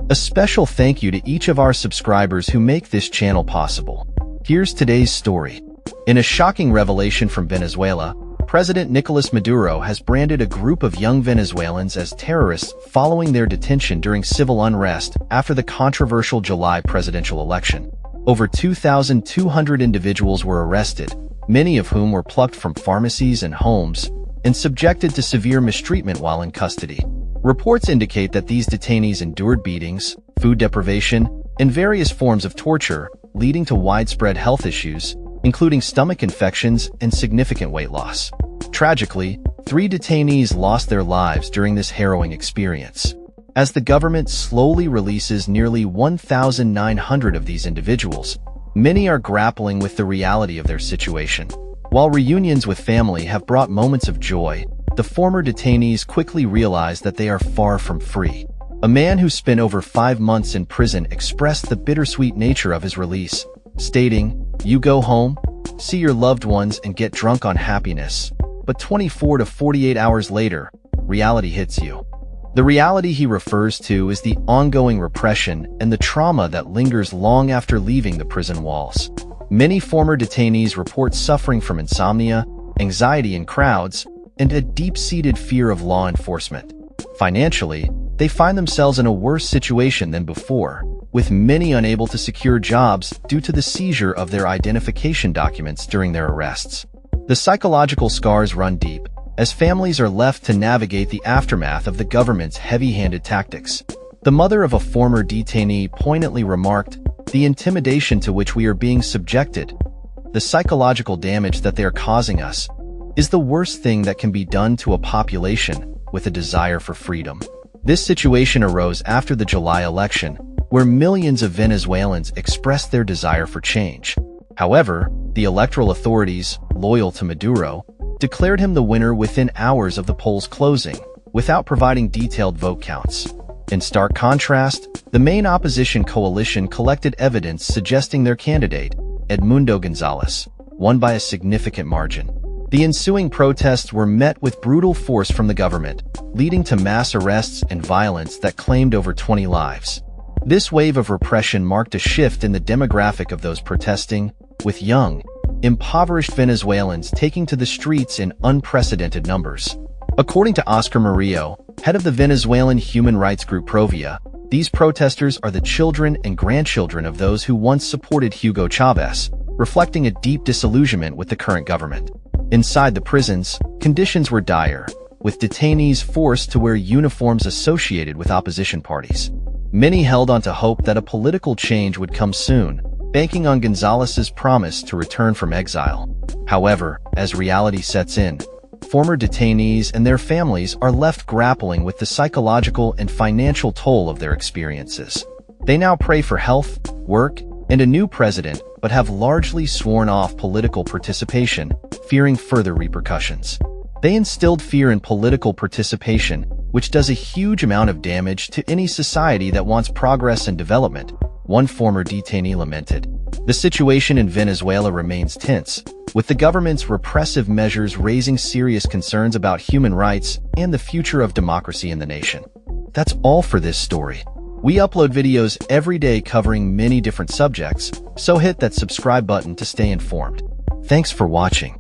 A special thank you to each of our subscribers who make this channel possible. Here's today's story. In a shocking revelation from Venezuela, President Nicolás Maduro has branded a group of young Venezuelans as terrorists following their detention during civil unrest after the controversial July presidential election. Over 2,200 individuals were arrested, many of whom were plucked from pharmacies and homes and subjected to severe mistreatment while in custody. Reports indicate that these detainees endured beatings, food deprivation, and various forms of torture, leading to widespread health issues, including stomach infections and significant weight loss. Tragically, 3 detainees lost their lives during this harrowing experience. As the government slowly releases nearly 1,900 of these individuals, many are grappling with the reality of their situation. While reunions with family have brought moments of joy, the former detainees quickly realize that they are far from free. A man who spent over 5 months in prison expressed the bittersweet nature of his release, stating, "You go home, see your loved ones and get drunk on happiness, but 24 to 48 hours later, reality hits you." The reality he refers to is the ongoing repression and the trauma that lingers long after leaving the prison walls. Many former detainees report suffering from insomnia, anxiety in crowds, and a deep-seated fear of law enforcement. Financially, they find themselves in a worse situation than before, with many unable to secure jobs due to the seizure of their identification documents during their arrests. The psychological scars run deep, as families are left to navigate the aftermath of the government's heavy-handed tactics. The mother of a former detainee poignantly remarked, "The intimidation to which we are being subjected, the psychological damage that they are causing us, is the worst thing that can be done to a population with a desire for freedom." This situation arose after the July election, where millions of Venezuelans expressed their desire for change. However, the electoral authorities, loyal to Maduro, declared him the winner within hours of the polls closing, without providing detailed vote counts. In stark contrast, the main opposition coalition collected evidence suggesting their candidate, Edmundo Gonzalez, won by a significant margin. The ensuing protests were met with brutal force from the government, leading to mass arrests and violence that claimed over 20 lives. This wave of repression marked a shift in the demographic of those protesting, with young, impoverished Venezuelans taking to the streets in unprecedented numbers. According to Oscar Murillo, head of the Venezuelan human rights group Provia, these protesters are the children and grandchildren of those who once supported Hugo Chavez, reflecting a deep disillusionment with the current government. Inside the prisons, conditions were dire, with detainees forced to wear uniforms associated with opposition parties. Many held on to hope that a political change would come soon, banking on Gonzalez's promise to return from exile. However, as reality sets in, former detainees and their families are left grappling with the psychological and financial toll of their experiences. They now pray for health, work, and a new president, but have largely sworn off political participation, fearing further repercussions. They instilled fear in political participation, which does a huge amount of damage to any society that wants progress and development, one former detainee lamented. The situation in Venezuela remains tense, with the government's repressive measures raising serious concerns about human rights and the future of democracy in the nation. That's all for this story. We upload videos every day covering many different subjects, so hit that subscribe button to stay informed. Thanks for watching.